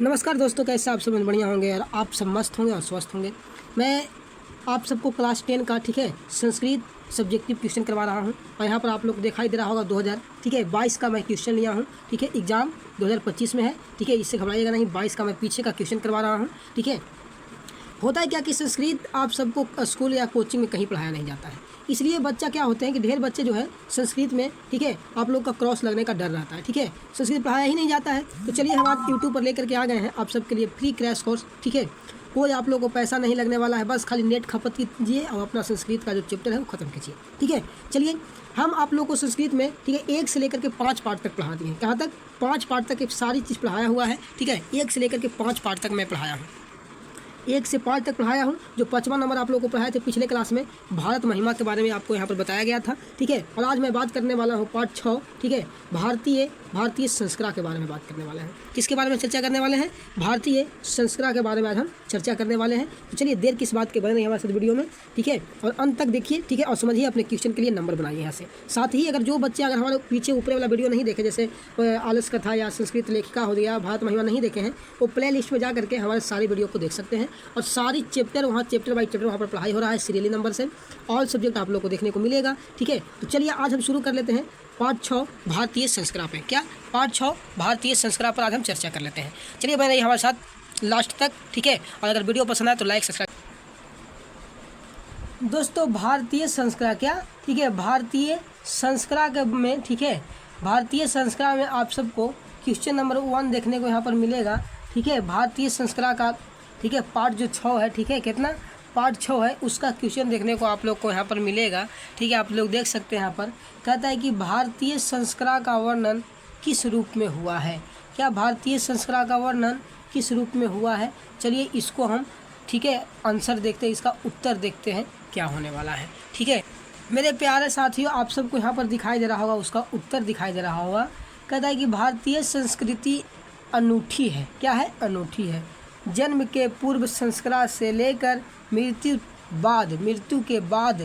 नमस्कार दोस्तों, कैसे आप सब बढ़िया होंगे और आप सब मस्त होंगे और स्वस्थ होंगे। मैं आप सबको क्लास 10 का संस्कृत सब्जेक्टिव क्वेश्चन करवा रहा हूं और यहाँ पर आप लोग दिखाई दे रहा होगा 2022 का मैं क्वेश्चन लिया हूं। एग्ज़ाम 2025 में है। इससे घबराइएगा नहीं, 22 का मैं पीछे का क्वेश्चन करवा रहा हूँ। होता है क्या कि संस्कृत आप सबको स्कूल या कोचिंग में कहीं पढ़ाया नहीं जाता है, इसलिए बच्चा क्या होते हैं कि ढेर बच्चे जो है संस्कृत में आप लोग का क्रॉस लगने का डर रहता है। संस्कृत पढ़ाया ही नहीं जाता है। तो चलिए हम आज यूट्यूब पर लेकर के आ गए हैं आप सबके लिए फ्री क्रैश कोर्स। कोई आप लोगों को पैसा नहीं लगने वाला है, बस खाली नेट खपत कीजिए और अपना संस्कृत का जो चैप्टर है वो ख़त्म कीजिए। चलिए हम आप लोग को संस्कृत में 1 से लेकर के 5 पार्ट तक पढ़ा दिए हैं। कहाँ तक? 5 पार्ट तक एक सारी चीज़ पढ़ाया हुआ है। 1 से लेकर के 5 पार्ट तक मैं पढ़ाया हूँ। 1 से 5 तक पढ़ाया हूँ। जो 5वां नंबर आप लोगों को पढ़ाए थे पिछले क्लास में, भारत महिमा के बारे में आपको यहाँ पर बताया गया था। और आज मैं बात करने वाला हूँ पार्ट 6। भारतीय संस्कृति के बारे में बात करने वाले हैं। किसके बारे में चर्चा करने वाले हैं? भारतीय संस्कृति के बारे में आज हम चर्चा करने वाले हैं। तो चलिए देर किस बात के बने रहिए हमारे साथ वीडियो में। और अंत तक देखिए। और समझिए, अपने क्वेश्चन के लिए नंबर बनाइए यहाँ से। साथ ही अगर जो बच्चे अगर हमारे पीछे ऊपर वाला वीडियो नहीं देखे, जैसे आलस कथा या संस्कृत लेखिका हो गया, भारत महिमा नहीं देखे हैं, वो प्ले लिस्ट में जा करके हमारे सारी वीडियो को देख सकते हैं। और सारी चैप्टर वहाँ चैप्टर बाई चैप्टर वहाँ पर पढ़ाई हो रहा है सीरियली नंबर से। ऑल सब्जेक्ट आप लोग को देखने को मिलेगा। तो चलिए आज हम शुरू कर लेते हैं पार्ट 6 भारतीय संस्कृति पे। क्या पार्ट 6 भारतीय संस्कृति पर आज हम चर्चा कर लेते हैं। चलिए बने रहिए हमारे साथ लास्ट तक। और अगर वीडियो पसंद आए तो लाइक सब्सक्राइब। दोस्तों भारतीय संस्कृति क्या? भारतीय संस्कृति में भारतीय संस्कृति में आप सबको क्वेश्चन नंबर 1 देखने को यहाँ पर मिलेगा। भारतीय संस्कृति का पार्ट जो 6 है, कितना पार्ट 6 है, उसका क्वेश्चन देखने को आप लोग को यहाँ पर मिलेगा। आप लोग देख सकते हैं यहाँ पर कहता है कि भारतीय संस्कृति का वर्णन किस रूप में हुआ है। क्या भारतीय संस्कृति का वर्णन किस रूप में हुआ है? चलिए इसको हम आंसर देखते हैं, इसका उत्तर देखते हैं क्या होने वाला है। मेरे प्यारे साथियों, आप सबको यहाँ पर दिखाई दे रहा होगा, उसका उत्तर दिखाई दे रहा होगा। कहता है कि भारतीय संस्कृति अनूठी है। क्या है? अनूठी है। जन्म के पूर्व संस्कृति से लेकर मृत्यु के बाद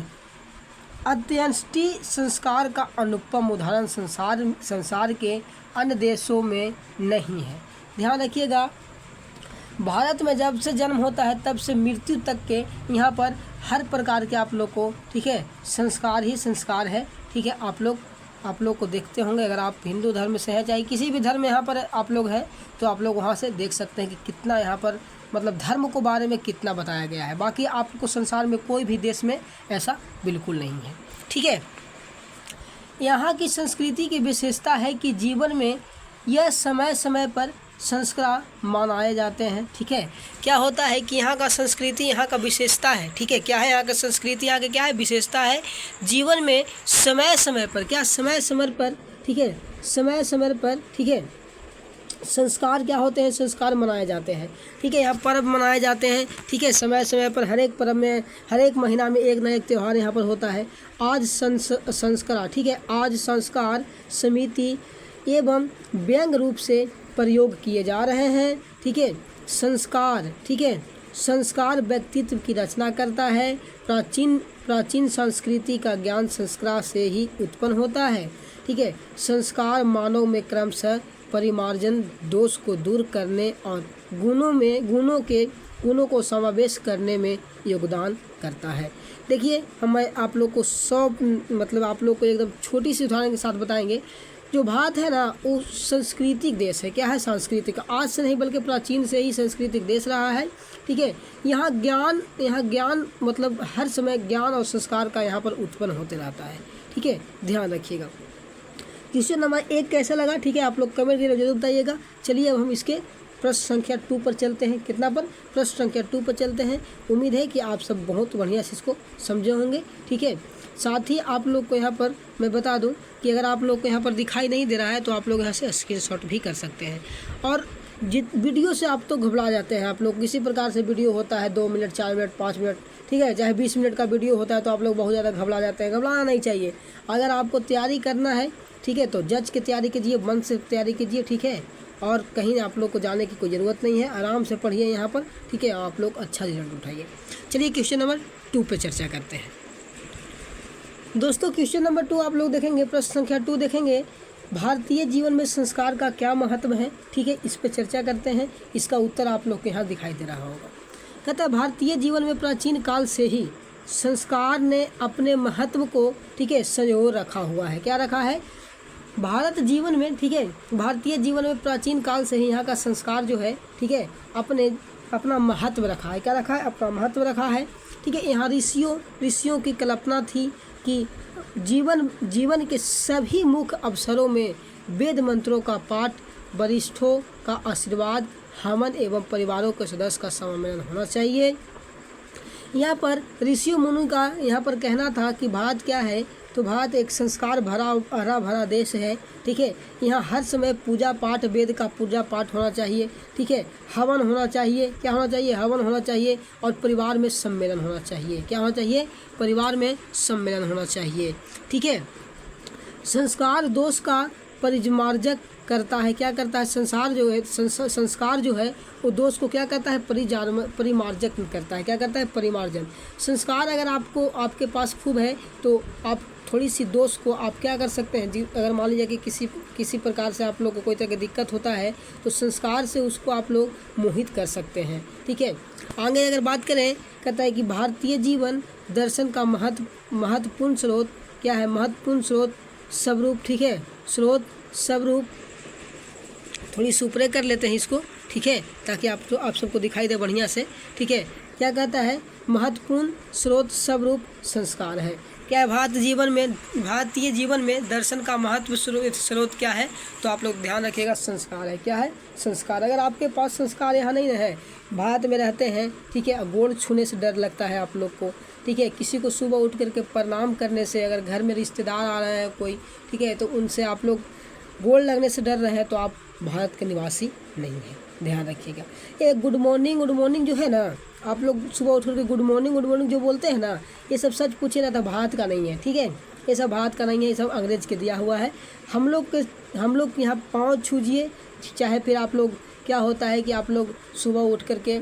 अंत्येष्टि संस्कार का अनुपम उदाहरण संसार के अन्य देशों में नहीं है। ध्यान रखिएगा, भारत में जब से जन्म होता है तब से मृत्यु तक के यहाँ पर हर प्रकार के आप लोग को संस्कार ही संस्कार है। आप लोग को देखते होंगे, अगर आप हिंदू धर्म से हैं, चाहे किसी भी धर्म में यहाँ पर आप लोग हैं, तो आप लोग वहाँ से देख सकते हैं कि कितना यहाँ पर मतलब धर्म को बारे में कितना बताया गया है। बाकी आपको संसार में कोई भी देश में ऐसा बिल्कुल नहीं है। यहाँ की संस्कृति की विशेषता है कि जीवन में यह समय समय पर संस्कार मनाए जाते हैं। क्या होता है कि यहाँ का संस्कृति यहाँ का विशेषता है। क्या है यहाँ का संस्कृति, यहाँ का क्या है विशेषता है? जीवन में समय समय पर समय समय पर संस्कार क्या होते हैं? संस्कार मनाए जाते हैं। यहाँ पर्व मनाए जाते हैं। समय समय पर हर एक पर्व में, हर एक महीना में एक न एक त्यौहार यहाँ पर होता है। आज संस्कार आज संस्कार समिति एवं व्यंग रूप से प्रयोग किए जा रहे हैं। संस्कार व्यक्तित्व की रचना करता है। प्राचीन संस्कृति का ज्ञान संस्कार से ही उत्पन्न होता है। संस्कार मानव में क्रमशः परिमार्जन, दोष को दूर करने और गुणों को समावेश करने में योगदान करता है। देखिए, हम आप लोग को आप लोग को एकदम छोटी सी उदाहरण के साथ बताएंगे। जो भारत है ना, वो सांस्कृतिक देश है। क्या है? सांस्कृतिक। आज से नहीं बल्कि प्राचीन से ही सांस्कृतिक देश रहा है। यहाँ ज्ञान मतलब हर समय ज्ञान और संस्कार का यहाँ पर उत्पन्न होते रहता है। ध्यान रखिएगा। क्वेश्चन नंबर 1 कैसा लगा? आप लोग कमेंट करके जरूर बताइएगा। चलिए अब हम इसके प्रश्न संख्या 2 पर चलते हैं। कितना पर? प्रश्न संख्या 2 पर चलते हैं। उम्मीद है कि आप सब बहुत बढ़िया से इसको समझे होंगे। साथ ही आप लोग को यहाँ पर मैं बता दूं कि अगर आप लोग को यहाँ पर दिखाई नहीं दे रहा है तो आप लोग यहाँ से स्क्रीनशॉट भी कर सकते हैं। और वीडियो से आप तो घबरा जाते हैं। आप लोग किसी प्रकार से वीडियो होता है 2 मिनट, 4 मिनट, 5 मिनट, चाहे 20 मिनट का वीडियो होता है, तो आप लोग बहुत ज़्यादा घबरा जाते हैं। घबराना नहीं चाहिए। अगर आपको तैयारी करना है तो जज की तैयारी कीजिए, मन से तैयारी कीजिए। और कहीं आप लोग को जाने की कोई ज़रूरत नहीं है। आराम से पढ़िए यहाँ पर। आप लोग अच्छा रिजल्ट उठाइए। चलिए क्वेश्चन नंबर 2 पे चर्चा करते हैं। दोस्तों क्वेश्चन नंबर 2 आप लोग देखेंगे, प्रश्न संख्या 2 देखेंगे। भारतीय जीवन में संस्कार का क्या महत्व है, ठीक है, इस पर चर्चा करते हैं। इसका उत्तर आप लोग के यहाँ दिखाई दे रहा होगा। कहता है भारतीय जीवन में प्राचीन काल से ही संस्कार ने अपने महत्व को, ठीक है, संजो रखा हुआ है। क्या रखा है? भारत जीवन में, ठीक है, भारतीय जीवन में प्राचीन काल से ही यहाँ का संस्कार जो है, ठीक है, अपना महत्व रखा है। क्या रखा है? अपना महत्व रखा है, ठीक है। यहाँ ऋषियों की कल्पना थी कि जीवन के सभी मुख्य अवसरों में वेद मंत्रों का पाठ, वरिष्ठों का आशीर्वाद, हवन एवं परिवारों के सदस्य का सम्मेलन होना चाहिए। यहाँ पर ऋषियों मुनि का यहाँ पर कहना था कि भारत क्या है, तो भारत एक संस्कार भरा हरा भरा देश है, ठीक है। यहाँ हर समय पूजा पाठ, वेद का पूजा पाठ होना चाहिए, ठीक है। हवन होना चाहिए। क्या होना चाहिए? हवन होना चाहिए। और परिवार में सम्मेलन होना चाहिए। क्या होना चाहिए? परिवार में सम्मेलन होना चाहिए, ठीक है। संस्कार दोष का परिमार्जक करता है। क्या करता है? संस्कार जो है वो दोष को क्या करता है? परिमार्जक करता है। क्या करता है? परिमार्जन। संस्कार अगर आपके पास खूब है तो आप थोड़ी सी दोष को आप क्या कर सकते हैं जी। अगर मान लीजिए कि किसी प्रकार से आप लोग को कोई तरह की दिक्कत होता है तो संस्कार से उसको आप लोग मोहित कर सकते हैं, ठीक है। आगे अगर बात करें, कहता है कि भारतीय जीवन दर्शन का महत्वपूर्ण स्रोत क्या है? महत्वपूर्ण स्रोत स्वरूप, ठीक है, स्रोत स्वरूप। थोड़ी सुपरे कर लेते हैं इसको, ठीक है, ताकि आप सबको दिखाई दे बढ़िया से, ठीक है। क्या कहता है? महत्वपूर्ण स्रोत स्वरूप संस्कार है। क्या है? भारतीय जीवन में दर्शन का महत्व स्रोत क्या है? तो आप लोग ध्यान रखिएगा, संस्कार है। क्या है? संस्कार। अगर आपके पास संस्कार यहाँ नहीं है, भारत में रहते हैं, ठीक है, गोड़ छूने से डर लगता है आप लोग को, ठीक है। किसी को सुबह उठ करके प्रणाम करने से, अगर घर में रिश्तेदार आ रहे हैं कोई, ठीक है, तो उनसे आप लोग गोड़ लगने से डर रहे हैं तो आप भारत के निवासी नहीं हैं। ध्यान रखिएगा। ये गुड मॉर्निंग जो है ना, आप लोग सुबह उठ करके गुड मॉर्निंग जो बोलते हैं ना, ये सब सच पूछे ना तो भारत का नहीं है, ठीक है। ये सब भारत का नहीं है, ये सब अंग्रेज के दिया हुआ है। हम लोग यहाँ पाँव छूजिए, चाहे फिर आप लोग क्या होता है कि आप लोग सुबह उठ करके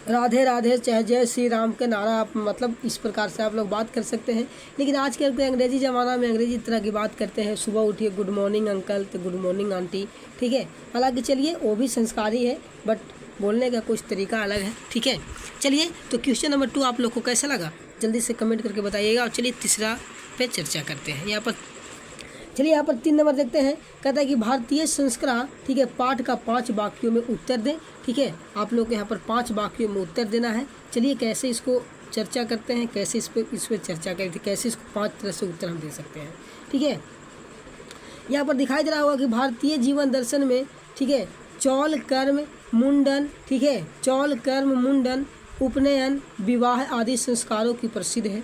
राधे राधे चाहे जय श्री राम के नारा आप मतलब इस प्रकार से आप लोग बात कर सकते हैं। लेकिन आज के अंग्रेजी ज़माना में अंग्रेजी तरह की बात करते हैं। सुबह उठिए गुड मॉर्निंग अंकल तो गुड मॉर्निंग आंटी, ठीक है। हालांकि चलिए वो भी संस्कारी है, बट बोलने का कुछ तरीका अलग है, ठीक है। चलिए तो क्वेश्चन नंबर 2 आप लोग को कैसा लगा जल्दी से कमेंट करके बताइएगा। और चलिए तीसरा पे चर्चा करते हैं। यहाँ पर 3 नंबर देखते हैं। कहता है कि भारतीय संस्कार, ठीक है, पाठ का 5 वाक्यों में उत्तर दें, ठीक है। आप लोग को यहाँ पर 5 वाक्यों में उत्तर देना है। चलिए कैसे इसको चर्चा करते हैं, कैसे इस पर चर्चा करते हैं, कैसे इसको 5 तरह से उत्तर हम दे सकते हैं, ठीक है। यहाँ पर दिखाई दे रहा होगा कि भारतीय जीवन दर्शन में, ठीक है, चौल कर्म मुंडन, ठीक है, चौल कर्म मुंडन, उपनयन, विवाह आदि संस्कारों की प्रसिद्ध है।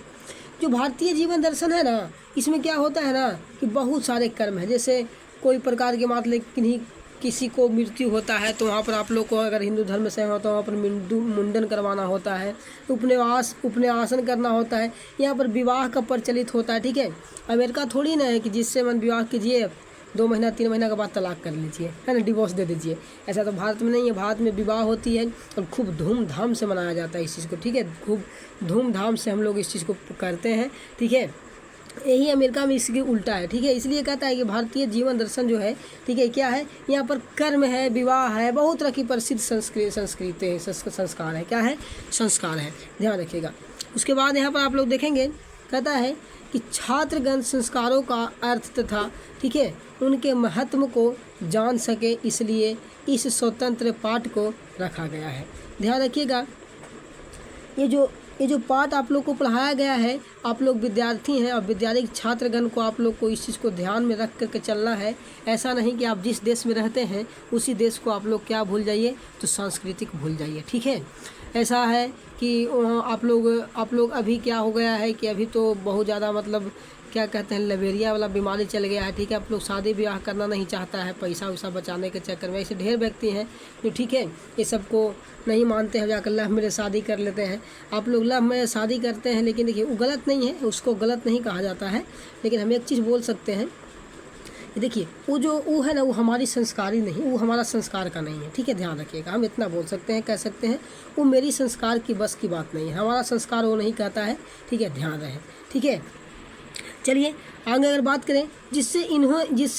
जो भारतीय जीवन दर्शन है ना, इसमें क्या होता है ना कि बहुत सारे कर्म हैं। जैसे कोई प्रकार के मतलब किसी को मृत्यु होता है तो वहाँ पर आप लोग को अगर हिंदू धर्म से हो तो वहाँ पर मुंडन करवाना होता है, उपन्यासन करना होता है। यहाँ पर विवाह का प्रचलित होता है, ठीक है। अमेरिका थोड़ी ना है कि जिससे मन विवाह कीजिए 2 महीना 3 महीना के बाद तलाक कर लीजिए, है ना, डिवोर्स दे दीजिए। ऐसा तो भारत में नहीं है। भारत में विवाह होती है और खूब धूमधाम से मनाया जाता है इस चीज़ को, ठीक है। खूब धूमधाम से हम लोग इस चीज़ को करते हैं, ठीक है। यही अमेरिका में इसकी उल्टा है, ठीक है। इसलिए कहता है कि भारतीय जीवन दर्शन जो है, ठीक है, क्या है, यहाँ पर कर्म है, विवाह है, बहुत तरह की प्रसिद्ध संस्कृति है, संस्कार है। क्या है? संस्कार है। ध्यान रखिएगा। उसके बाद यहाँ पर आप लोग देखेंगे, कहता है कि छात्रगण संस्कारों का अर्थ तथा, ठीक है, उनके महत्व को जान सके, इसलिए इस स्वतंत्र पाठ को रखा गया है। ध्यान रखिएगा। ये जो पाठ आप लोग को पढ़ाया गया है, आप लोग विद्यार्थी हैं और विद्यालय छात्रगण को आप लोग को इस चीज़ को ध्यान में रख करके चलना है। ऐसा नहीं कि आप जिस देश में रहते हैं उसी देश को आप लोग क्या भूल जाइए, तो सांस्कृतिक भूल जाइए, ठीक है। ऐसा है कि आप लोग अभी क्या हो गया है कि अभी तो बहुत ज़्यादा मतलब क्या कहते हैं, लवेरिया वाला बीमारी चल गया है, ठीक है। आप लोग शादी ब्याह करना नहीं चाहता है पैसा वैसा बचाने के चक्कर में। ऐसे ढेर व्यक्ति हैं जो, ठीक है, ये सबको नहीं मानते हैं, जाकर लव मैरिज शादी कर लेते हैं। आप लोग लव मैरिज शादी करते हैं, लेकिन देखिए वो गलत नहीं है, उसको गलत नहीं कहा जाता है। लेकिन हम एक चीज़ बोल सकते हैं, देखिए वो है ना, वो हमारी संस्कारी नहीं, वो हमारा संस्कार का नहीं है, ठीक है। ध्यान रखिएगा। हम इतना बोल सकते हैं, कह सकते हैं, वो मेरी संस्कार की बस की बात नहीं है, हमारा संस्कार वो नहीं कहता है, ठीक है। ध्यान रहे, ठीक है। चलिए आगे अगर बात करें, जिससे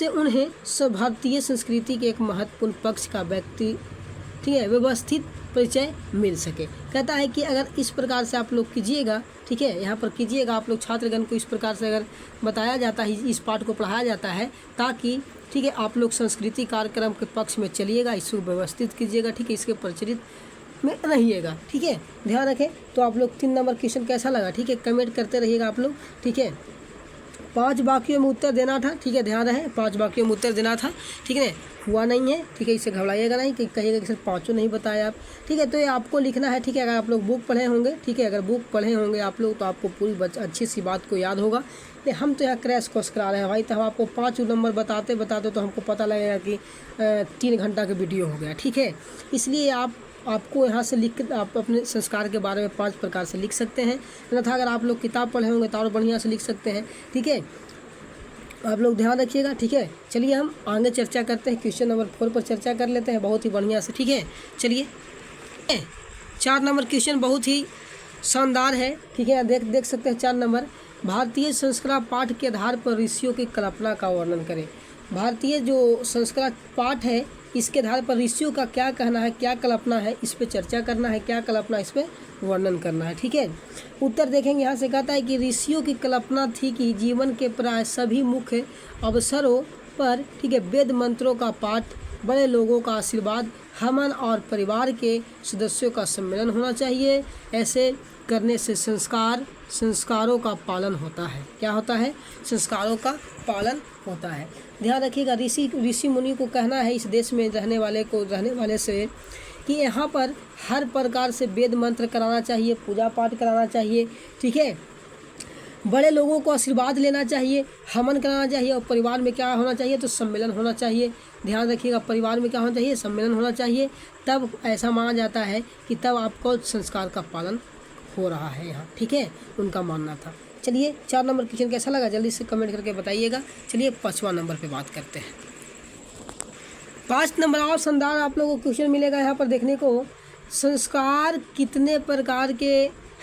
उन्हें भारतीय संस्कृति के एक महत्वपूर्ण पक्ष का व्यवस्थित परिचय मिल सके। कहता है कि अगर इस प्रकार से आप लोग कीजिएगा, ठीक है, यहाँ पर कीजिएगा, आप लोग छात्रगण को इस प्रकार से अगर बताया जाता है, इस पाठ को पढ़ाया जाता है, ताकि ठीक है आप लोग संस्कृति कार्यक्रम के पक्ष में चलिएगा, इसको व्यवस्थित कीजिएगा, ठीक है, इसके प्रचलित में रहिएगा, ठीक है, ध्यान रखें। तो आप लोग 3 नंबर क्वेश्चन कैसा लगा, ठीक है, कमेंट करते रहिएगा आप लोग, ठीक है। 5 वाक्यों में उत्तर देना था, ठीक है, ध्यान रहे 5 वाक्यों में उत्तर देना था, ठीक है, हुआ नहीं है, ठीक है, इसे घबराइएगा नहीं कि कहिएगा कि सर 5 नहीं बताया आप, ठीक है। तो ये आपको लिखना है, ठीक है, अगर आप लोग बुक पढ़े होंगे, ठीक है, अगर बुक पढ़े होंगे आप लोग तो आपको पूरी अच्छी सी बात को याद होगा। हम तो यहाँ क्रैश कोर्स करा रहे हैं भाई, तो हम आपको 5 नंबर बताते तो हमको पता लगेगा कि 3 घंटा का वीडियो हो गया, ठीक है। इसलिए आपको यहाँ से लिख आप अपने संस्कार के बारे में 5 प्रकार से लिख सकते हैं, अन्यथा अगर आप लोग किताब पढ़े होंगे तो और बढ़िया से लिख सकते हैं, ठीक है। आप लोग ध्यान रखिएगा, ठीक है। चलिए हम आगे चर्चा करते हैं, क्वेश्चन नंबर 4 पर चर्चा कर लेते हैं बहुत ही बढ़िया से, ठीक है। चलिए 4 नंबर क्वेश्चन बहुत ही शानदार है, ठीक है, देख सकते हैं 4 नंबर। भारतीय संस्कार पाठ के आधार पर ऋषियों की कल्पना का वर्णन करें। भारतीय जो संस्कार पाठ है इसके आधार पर ऋषियों का क्या कहना है, क्या कल्पना है, इस पे चर्चा करना है, क्या कल्पना इस पे वर्णन करना है, ठीक है। उत्तर देखेंगे, यहाँ से कहता है कि ऋषियों की कल्पना थी कि जीवन के प्राय सभी मुख्य अवसरों पर, ठीक है, वेद मंत्रों का पाठ, बड़े लोगों का आशीर्वाद, हवन और परिवार के सदस्यों का सम्मेलन होना चाहिए। ऐसे करने से संस्कारों का पालन होता है। क्या होता है? संस्कारों का पालन होता है। ध्यान रखिएगा, ऋषि मुनि को कहना है इस देश में रहने वाले से कि यहाँ पर हर प्रकार से वेद मंत्र कराना चाहिए, पूजा पाठ कराना चाहिए, ठीक है, बड़े लोगों को आशीर्वाद लेना चाहिए, हवन कराना चाहिए, और परिवार में क्या होना चाहिए, तो सम्मेलन होना चाहिए। ध्यान रखिएगा, परिवार में क्या होना चाहिए, सम्मेलन होना चाहिए। तब ऐसा माना जाता है कि तब आपको संस्कार का पालन हो रहा है यहाँ, ठीक है, उनका मानना था। चलिए 4 नंबर क्वेश्चन कैसा लगा जल्दी से कमेंट करके बताइएगा। चलिए 5वां नंबर पे बात करते हैं। 5 नंबर और शानदार आप लोगों को क्वेश्चन मिलेगा यहाँ पर देखने को। संस्कार कितने प्रकार के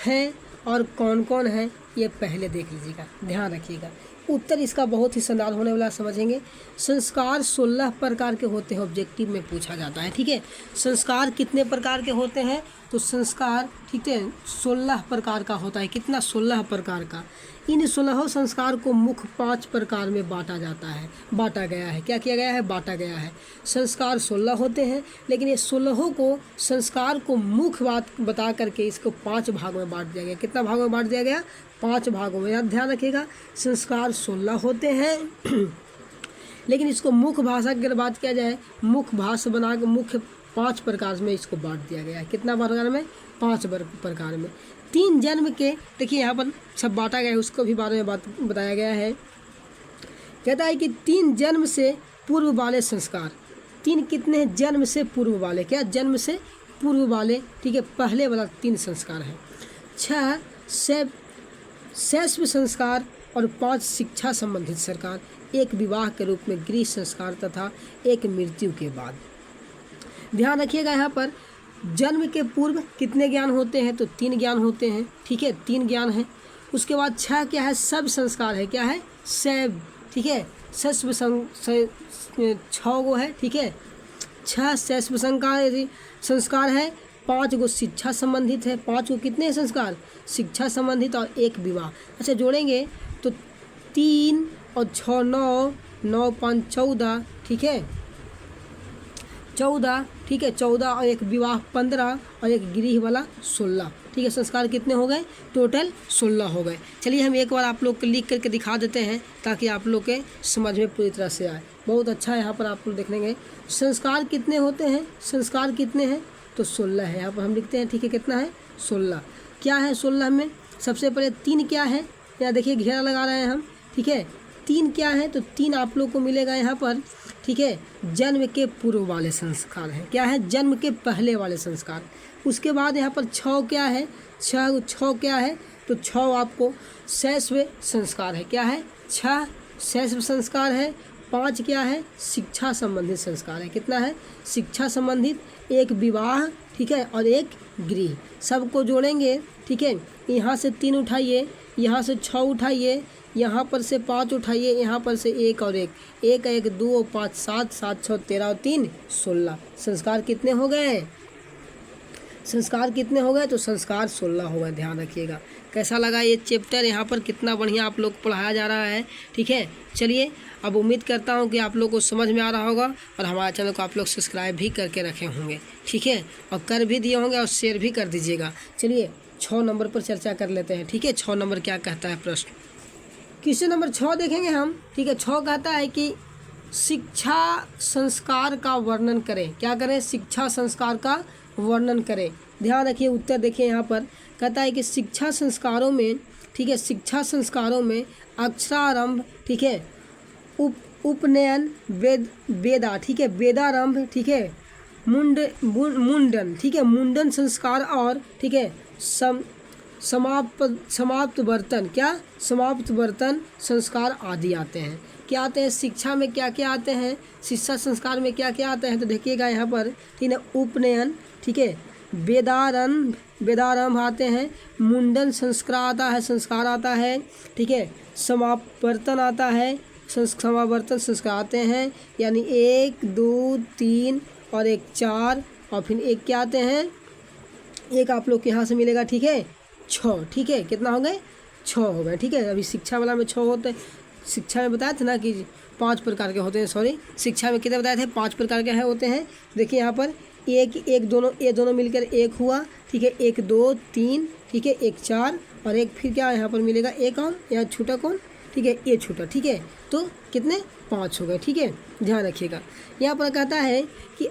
हैं और कौन कौन हैं, ये पहले देख लीजिएगा, ध्यान रखिएगा। उत्तर इसका बहुत ही शानदार होने वाला समझेंगे। संस्कार 16 प्रकार के होते हैं, ऑब्जेक्टिव में पूछा जाता है, ठीक है। संस्कार कितने प्रकार के होते हैं, तो संस्कार, ठीक है, 16 प्रकार का होता है। कितना? 16 प्रकार का। इन 16 संस्कार को मुख्य 5 प्रकार में बांटा गया है। क्या किया गया है? बांटा गया है। संस्कार 16 होते हैं, लेकिन ये 16 को संस्कार को मुख्य बात बता करके इसको 5 भाग में बांट दिया गया। कितना भाग में बांट दिया गया? 5 भागों में। याद ध्यान रखिएगा, संस्कार 16 होते हैं लेकिन इसको मुख्य भाषा की अगर बात किया जाए, मुख्य भाषा बना के मुख्य 5 प्रकार में इसको बांट दिया गया है। कितना प्रकार में? 5 प्रकार में। 3 जन्म के, देखिए यहाँ पर सब बांटा गया है, उसको भी बारे में बताया गया है। कहता है कि 3 जन्म से पूर्व वाले संस्कार। 3 कितने? जन्म से पूर्व वाले। क्या? जन्म से पूर्व वाले, ठीक है, पहले वाला 3 संस्कार है। 6 शैशव संस्कार और 5 शिक्षा संबंधित संस्कार, 1 विवाह के रूप में गृह संस्कार तथा 1 मृत्यु के बाद। ध्यान रखिएगा, यहाँ पर जन्म के पूर्व कितने ज्ञान होते हैं, तो 3 ज्ञान होते हैं, ठीक है, 3 ज्ञान है। उसके बाद 6 क्या है? सब संस्कार है। क्या है? शैव, ठीक है, शैशव 6 गो है, ठीक है, 6 शैशव संस्कार है, 5 गो शिक्षा संबंधित है। 5 गो कितने संस्कार? शिक्षा संबंधित, और 1 विवाह। अच्छा, जोड़ेंगे तो 3 और 6 9, 9 5 14, ठीक है, 14, ठीक है, 14 और 1 विवाह 15 और 1 गृह वाला 16, ठीक है। संस्कार कितने हो गए? टोटल 16 हो गए। चलिए हम एक बार आप लोग को लिख करके दिखा देते हैं ताकि आप लोग के समझ में पूरी तरह से आए। बहुत अच्छा है, यहाँ पर आप लोग देखेंगे संस्कार कितने होते हैं। संस्कार कितने हैं? तो 16 है। यहाँ पर हम लिखते हैं, ठीक है, कितना है? 16। क्या है 16 में? सबसे पहले 3 क्या है? यहाँ देखिए घेरा लगा रहे हैं हम, ठीक है। 3 क्या है? तो 3 आप लोग को मिलेगा यहाँ पर, ठीक है, जन्म के पूर्व वाले संस्कार है। क्या है? जन्म के पहले वाले संस्कार। उसके बाद यहाँ पर 6 क्या है? 6 क्या है? तो 6 आपको शैशव संस्कार है। क्या है? 6 शैशव संस्कार है। 5 क्या है? शिक्षा संबंधित संस्कार है। कितना है? शिक्षा संबंधित, 1 विवाह, ठीक है, और 1 गृह। सबको जोड़ेंगे, ठीक है, यहाँ से 3 उठाइए, यहाँ से 6 उठाइए, यहाँ पर से 5 उठाइए, यहाँ पर से 1 और 1, 1 1 2 और 5 7, 7 6 13 और 3 16। संस्कार कितने हो गए? संस्कार कितने हो गए? तो संस्कार 16 हो गए। ध्यान रखिएगा। कैसा लगा ये चैप्टर? यहाँ पर कितना बढ़िया आप लोग पढ़ाया जा रहा है। ठीक है, चलिए अब उम्मीद करता हूँ कि आप लोग को समझ में आ रहा होगा और हमारे चैनल को आप लोग सब्सक्राइब भी करके रखे होंगे। ठीक है, और कर भी दिए होंगे और शेयर भी कर दीजिएगा। चलिए 6 नंबर पर चर्चा कर लेते हैं। ठीक है, 6 नंबर क्या कहता है प्रश्न? क्वेश्चन नंबर 6 देखेंगे हम। ठीक है, 6 कहता है कि शिक्षा संस्कार का वर्णन करें। क्या करें? शिक्षा संस्कार का वर्णन करें। ध्यान रखिए, उत्तर देखिए यहाँ पर कहता है कि शिक्षा संस्कारों में, ठीक है, शिक्षा संस्कारों में अक्षरारंभ, ठीक है, उपनयन, वेदा, ठीक है, वेदारंभ, ठीक है, मुंडन, ठीक है, मुंडन संस्कार और, ठीक है, समाप्त वर्तन, क्या? समाप्त वर्तन संस्कार आदि आते हैं। क्या आते हैं? शिक्षा में क्या क्या आते हैं? शिक्षा संस्कार में क्या क्या आते हैं? तो देखिएगा यहाँ पर, ठीक है, उपनयन, ठीक है, वेदारंभ आते हैं, मुंडन संस्कार आता है, संस्कार आता है, ठीक है, समावर्तन आता है, समावर्तन संस्कार आते हैं, यानी 1 2 3 और 1 4 और फिर 1 क्या आते हैं? 1 आप लोग के यहाँ से मिलेगा। ठीक है, 6। ठीक है, कितना हो गए? 6 हो गए। ठीक है, अभी शिक्षा वाला में 6 होते हैं। शिक्षा में बताया था ना कि 5 प्रकार के होते हैं। सॉरी, शिक्षा में कितने बताए थे? 5 प्रकार के होते हैं। देखिए यहाँ पर एक दोनों, ये दोनों मिलकर 1 हुआ। ठीक है, 1 2 3, ठीक है, 1 4 और 1 फिर क्या यहाँ पर मिलेगा? 1 और यहाँ छूटा कौन? ठीक है, ये छूटा। ठीक है, तो कितने? 5 हो गए। ठीक है, ध्यान रखिएगा। यहाँ पर कहता है कि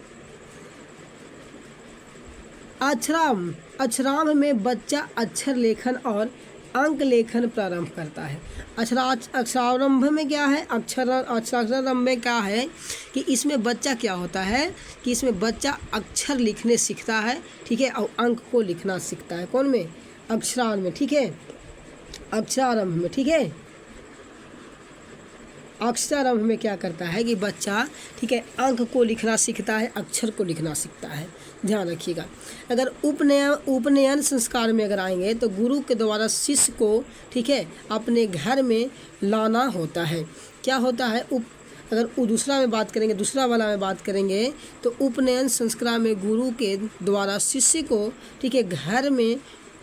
अक्षराम में बच्चा अक्षर लेखन और अंक लेखन प्रारंभ करता है। अक्षरारंभ में क्या है? अक्षरारंभ में क्या है कि इसमें बच्चा क्या होता है कि इसमें बच्चा अक्षर लिखने सीखता है। ठीक है, और अंक को लिखना सीखता है। कौन में? अक्षरारंभ में। ठीक है, अक्षरारंभ में। ठीक है, अक्षरारंभ में क्या करता है कि बच्चा, ठीक है, अंक को लिखना सीखता है, अक्षर को लिखना सीखता है। ध्यान रखिएगा। अगर उपनयन संस्कार में अगर आएंगे तो गुरु के द्वारा शिष्य को, ठीक है, अपने घर में लाना होता है। क्या होता है? अगर दूसरा में बात करेंगे, दूसरा वाला में बात करेंगे तो उपनयन संस्कार में गुरु के द्वारा शिष्य को, ठीक है, घर में,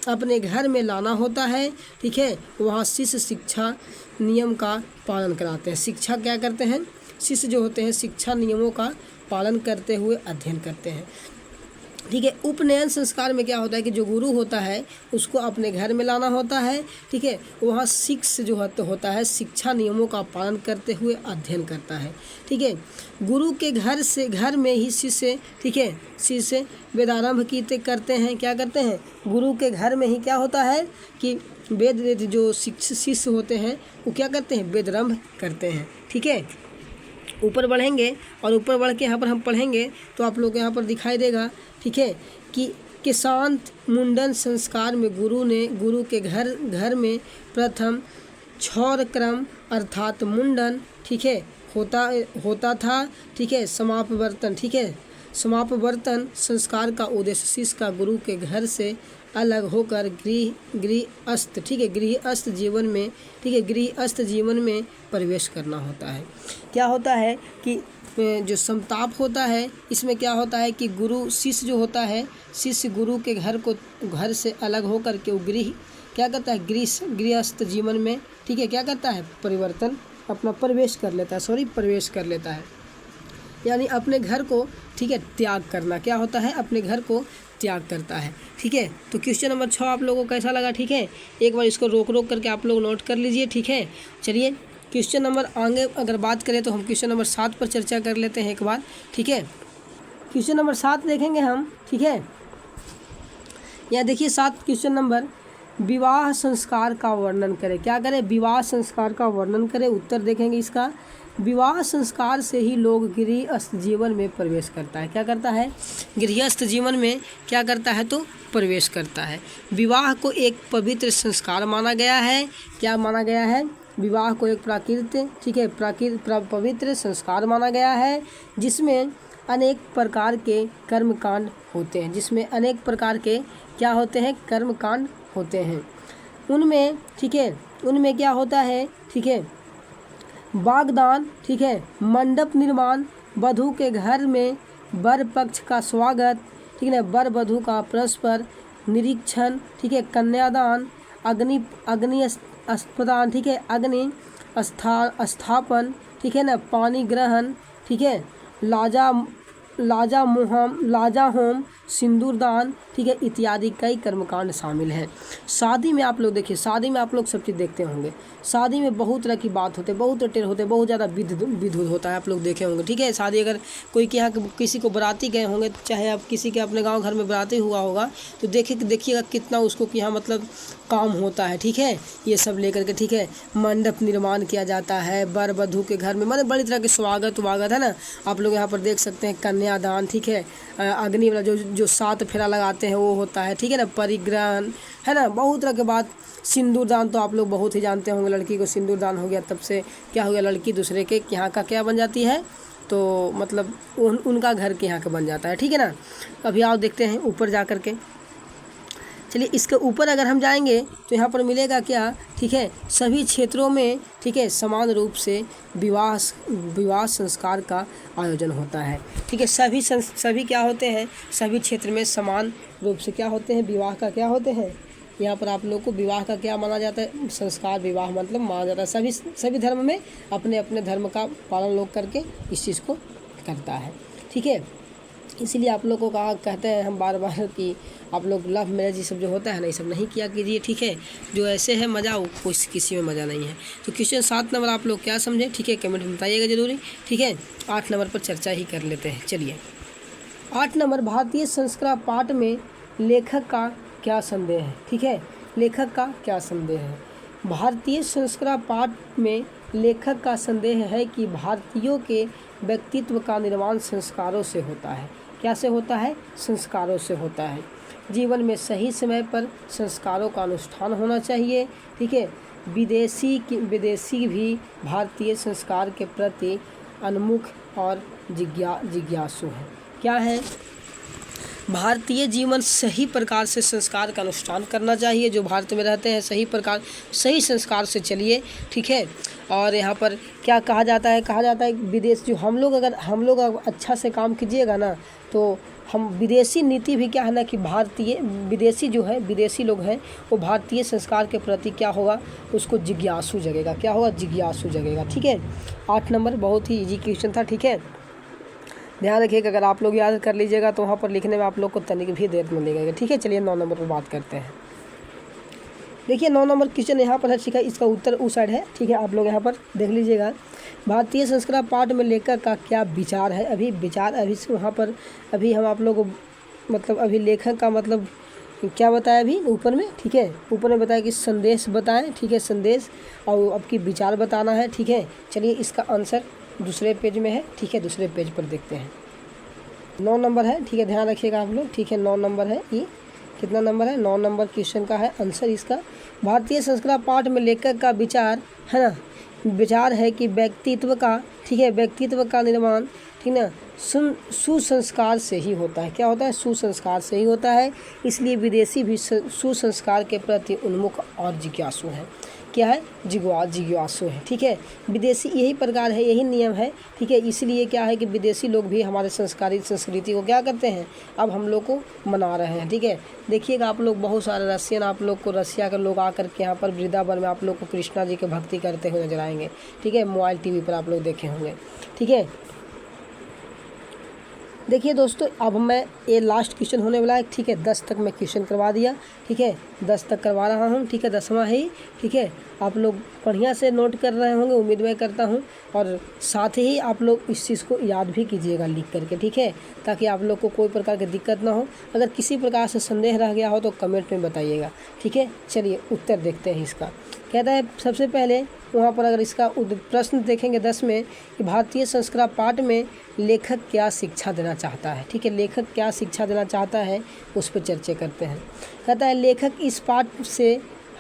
अपने घर में लाना होता है। ठीक है, वहाँ शिष्य शिक्षा नियम का पालन कराते हैं। शिक्षा क्या करते हैं? शिष्य जो होते हैं शिक्षा नियमों का पालन करते हुए अध्ययन करते हैं। ठीक है, उपनयन संस्कार में क्या होता है कि जो गुरु होता है उसको अपने घर में लाना होता है। ठीक है, वहाँ शिष्य जो होता है शिक्षा नियमों का पालन करते हुए अध्ययन करता है। ठीक है, गुरु के घर में ही शिष्य, ठीक है, शिष्य वेदारंभ करते हैं। क्या करते हैं? गुरु के घर में ही क्या होता है कि वेद जो शिष्य होते हैं वो क्या करते हैं? वेदारंभ करते हैं। ठीक है, ऊपर बढ़ेंगे और ऊपर बढ़ के यहाँ पर हम पढ़ेंगे तो आप लोग यहाँ पर दिखाई देगा। ठीक है, कि शांत मुंडन संस्कार में गुरु के घर में प्रथम क्षौर क्रम अर्थात मुंडन, ठीक है, होता था। ठीक है, समापवर्तन, ठीक है, समापवर्तन संस्कार का उद्देश्य शिष्य का गुरु के घर से अलग होकर गृहस्थ, ठीक है, गृहस्थ जीवन में, ठीक है, गृहस्थ जीवन में प्रवेश करना होता है। क्या होता है कि जो समताप होता है इसमें क्या होता है कि गुरु शिष्य जो होता है, शिष्य गुरु के घर से अलग होकर के वो क्या करता है? गृहस्थ जीवन में, ठीक है, क्या करता है? परिवर्तन अपना प्रवेश कर लेता है, यानी अपने घर को, ठीक है, त्याग करना। क्या होता है? अपने घर को त्याग करता है। ठीक है, तो क्वेश्चन नंबर 6 आप लोगों को कैसा लगा? ठीक है, एक बार इसको रोक करके आप लोग नोट कर लीजिए। ठीक है, चलिए क्वेश्चन नंबर आगे अगर बात करें तो हम क्वेश्चन नंबर 7 पर चर्चा कर लेते हैं एक बार। ठीक है, क्वेश्चन नंबर 7 देखेंगे हम। ठीक है, यहाँ देखिए 7 क्वेश्चन नंबर, विवाह संस्कार का वर्णन करें। क्या करें? विवाह संस्कार का वर्णन करें। उत्तर देखेंगे इसका, विवाह संस्कार से ही लोग गृहस्थ जीवन में प्रवेश करता है। क्या करता है? गृहस्थ जीवन में क्या करता है? तो प्रवेश करता है। विवाह को एक पवित्र संस्कार माना गया है। क्या माना गया है? विवाह को एक प्राकृतिक, ठीक है, पवित्र संस्कार माना गया है जिसमें अनेक प्रकार के कर्मकांड होते हैं। जिसमें अनेक प्रकार के क्या होते हैं? कर्मकांड होते हैं। उनमें, ठीक है, उनमें क्या होता है, ठीक है, बागदान, ठीक है, मंडप निर्माण, वधू के घर में वर पक्ष का स्वागत, ठीक है, वर वधू का परस्पर निरीक्षण, ठीक है, कन्यादान, अग्नि अस्पदान, ठीक है, अग्नि स्थापन, ठीक है ना, पानी ग्रहण, ठीक है, लाजा होम, सिंदूरदान, ठीक है, इत्यादि कई कर्मकांड शामिल हैं। शादी में आप लोग देखिए, शादी में आप लोग सब चीज़ देखते होंगे। शादी में बहुत तरह की बात होते हैं, बहुत टेढ़ होते हैं, बहुत ज़्यादा विध होता है, आप लोग देखे होंगे। ठीक है, शादी अगर कोई के यहाँ किसी को बराती गए होंगे, चाहे आप किसी के अपने गांव घर में बराती हुआ होगा, तो देखिएगा कितना उसको कि यहाँ मतलब काम होता है। ठीक है, ये सब लेकर के, ठीक है, मंडप निर्माण किया जाता है, वर वधू के घर में मतलब बड़ी तरह के स्वागत है ना। आप लोग यहाँ पर देख सकते हैं कन्यादान, ठीक है, अग्नि वाला जो 7 फेरा लगाते हैं वो होता है। ठीक है ना, परिग्रहण है ना, बहुत तरह के बात। सिंदूरदान तो आप लोग बहुत ही जानते होंगे, लड़की को सिंदूरदान हो गया तब से क्या हो गया, लड़की दूसरे के यहाँ का क्या बन जाती है, तो मतलब उनका घर के यहाँ का बन जाता है। ठीक है ना, अभी आप देखते हैं ऊपर जा कर के, चलिए इसके ऊपर अगर हम जाएंगे तो यहाँ पर मिलेगा क्या, ठीक है, सभी क्षेत्रों में, ठीक है, समान रूप से विवाह संस्कार का आयोजन होता है। ठीक है, सभी क्या होते हैं, सभी क्षेत्र में समान रूप से क्या होते हैं, विवाह का क्या होते हैं। यहाँ पर आप लोग को विवाह का क्या माना जाता है, संस्कार विवाह मतलब माना जाता है। सभी धर्म में अपने अपने धर्म का पालन लोग करके इस चीज़ को करता है। ठीक है, इसीलिए आप लोग को कहते हैं हम बार बार कि आप लोग लव मैरिज ये सब जो होता है ना, ये सब नहीं किया कीजिए। ठीक है, जो ऐसे है मज़ा वो किसी में मज़ा नहीं है। तो क्वेश्चन 7 नंबर आप लोग क्या समझे, ठीक है, कमेंट में बताइएगा जरूरी। ठीक है, 8 नंबर पर चर्चा ही कर लेते हैं। चलिए 8 नंबर, भारतीय संस्कृत पाठ में लेखक का क्या संदेह है। ठीक है, लेखक का क्या संदेह है। भारतीय संस्कृत पाठ में लेखक का संदेह है कि भारतीयों के व्यक्तित्व का निर्माण संस्कारों से होता है। क्या से होता है, संस्कारों से होता है। जीवन में सही समय पर संस्कारों का अनुष्ठान होना चाहिए। ठीक है, विदेशी भी भारतीय संस्कार के प्रति उन्मुख और जिज्ञासु हैं। क्या है, भारतीय जीवन सही प्रकार से संस्कार का अनुष्ठान करना चाहिए। जो भारत में रहते हैं सही संस्कार से चलिए। ठीक है, और यहाँ पर क्या कहा जाता है विदेश जो हम लोग अगर अच्छा से काम कीजिएगा ना, तो हम विदेशी नीति भी क्या है ना कि विदेशी लोग हैं वो भारतीय संस्कार के प्रति क्या होगा, उसको जिज्ञासु जगेगा। क्या होगा, जिज्ञासु जगेगा। ठीक है, 8 नंबर बहुत ही इजी क्वेश्चन था। ठीक है, ध्यान रखिएगा, अगर आप लोग याद कर लीजिएगा तो वहाँ पर लिखने में आप लोग को तनिक भी देर मिलेगा। ठीक है, चलिए 9 नंबर पर बात करते हैं। देखिए 9 नंबर क्वेश्चन यहाँ पर है। ठीक है, इसका उत्तर उस साइड है। ठीक है, आप लोग यहाँ पर देख लीजिएगा। भारतीय संस्कृत पाठ में लेखक का क्या विचार है। अभी वहाँ पर अभी हम आप लोग को मतलब अभी लेखक का मतलब क्या बताया अभी ऊपर में। ठीक है, ऊपर में बताया कि संदेश बताएं। ठीक है, संदेश और आपकी विचार बताना है। ठीक है, चलिए इसका आंसर दूसरे पेज में है। ठीक है, दूसरे पेज पर देखते हैं। 9 नंबर है। ठीक है, ध्यान रखिएगा आप लोग। ठीक है, 9 नंबर है। ये कितना नंबर है, 9 नंबर क्वेश्चन का है आंसर इसका। भारतीय संस्कृत पाठ में लेखक का विचार है ना, विचार है कि व्यक्तित्व का, ठीक है, व्यक्तित्व का निर्माण, ठीक ना, सुसंस्कार से ही होता है। क्या होता है, सुसंस्कार से ही होता है। इसलिए विदेशी भी सुसंस्कार के प्रति उन्मुख और जिज्ञासु हैं। क्या है, जिज्ञासु है। ठीक है, विदेशी यही प्रकार है, यही नियम है। ठीक है, इसलिए क्या है कि विदेशी लोग भी हमारे संस्कृति को क्या करते हैं, अब हम लोग को मना रहे हैं। ठीक है, देखिएगा आप लोग बहुत सारे रशियन, आप लोग को रशिया के लोग आकर के यहाँ पर वृंदावन में आप लोग को कृष्णा जी की भक्ति करते हुए नजर आएंगे। ठीक है, मोबाइल टीवी पर आप लोग देखे होंगे। ठीक है, देखिए दोस्तों, अब मैं ये लास्ट क्वेश्चन होने वाला है। ठीक है, 10 तक मैं क्वेश्चन करवा दिया। ठीक है, 10 तक करवा रहा हूँ। ठीक है, 10वां है। ठीक है, आप लोग बढ़िया से नोट कर रहे होंगे, उम्मीद मैं करता हूँ, और साथ ही आप लोग इस चीज़ को याद भी कीजिएगा लिख करके। ठीक है, ताकि आप लोग को कोई प्रकार की दिक्कत ना हो। अगर किसी प्रकार से संदेह रह गया हो तो कमेंट में बताइएगा। ठीक है, चलिए उत्तर देखते हैं इसका। कहता है सबसे पहले वहाँ पर अगर इसका प्रश्न देखेंगे 10 में कि भारतीय संस्कृत पाठ में लेखक क्या शिक्षा देना चाहता है। ठीक है, लेखक क्या शिक्षा देना चाहता है उस पर चर्चा करते हैं। कहता है लेखक इस पाठ से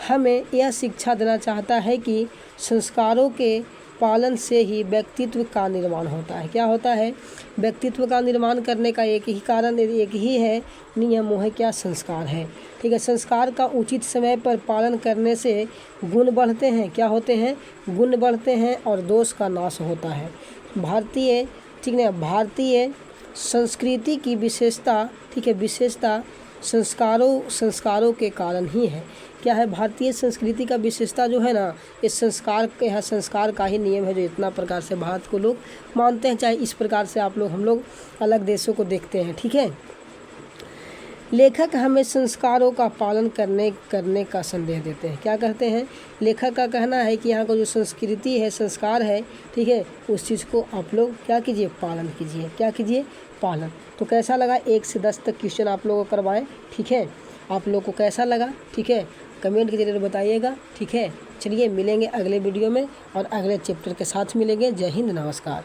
हमें यह शिक्षा देना चाहता है कि संस्कारों के पालन से ही व्यक्तित्व का निर्माण होता है। क्या होता है? व्यक्तित्व का निर्माण करने का एक ही कारण, एक ही है नियम, वो है क्या? संस्कार है। ठीक है, संस्कार का उचित समय पर पालन करने से गुण बढ़ते हैं। क्या होते हैं? गुण बढ़ते हैं और दोष का नाश होता है। भारतीय, ठीक है, भारतीय संस्कृति की विशेषता, ठीक है, विशेषता संस्कारों के कारण ही है। क्या है? भारतीय संस्कृति का विशेषता जो है ना, इस संस्कार के, यहाँ संस्कार का ही नियम है, जो इतना प्रकार से भारत को लोग मानते हैं, चाहे इस प्रकार से हम लोग अलग देशों को देखते हैं। ठीक है, लेखक हमें संस्कारों का पालन करने का संदेश देते हैं। क्या कहते हैं? लेखक का कहना है कि यहाँ का जो संस्कृति है, संस्कार है, ठीक है, उस चीज़ को आप लोग क्या कीजिए? पालन कीजिए। क्या कीजिए? पालन। तो कैसा लगा? 1 से 10 तक क्वेश्चन आप लोगों को करवाएं। ठीक है, आप लोग को कैसा लगा? ठीक है, कमेंट के जरिए बताइएगा। ठीक है, चलिए मिलेंगे अगले वीडियो में और अगले चैप्टर के साथ मिलेंगे। जय हिंद, नमस्कार।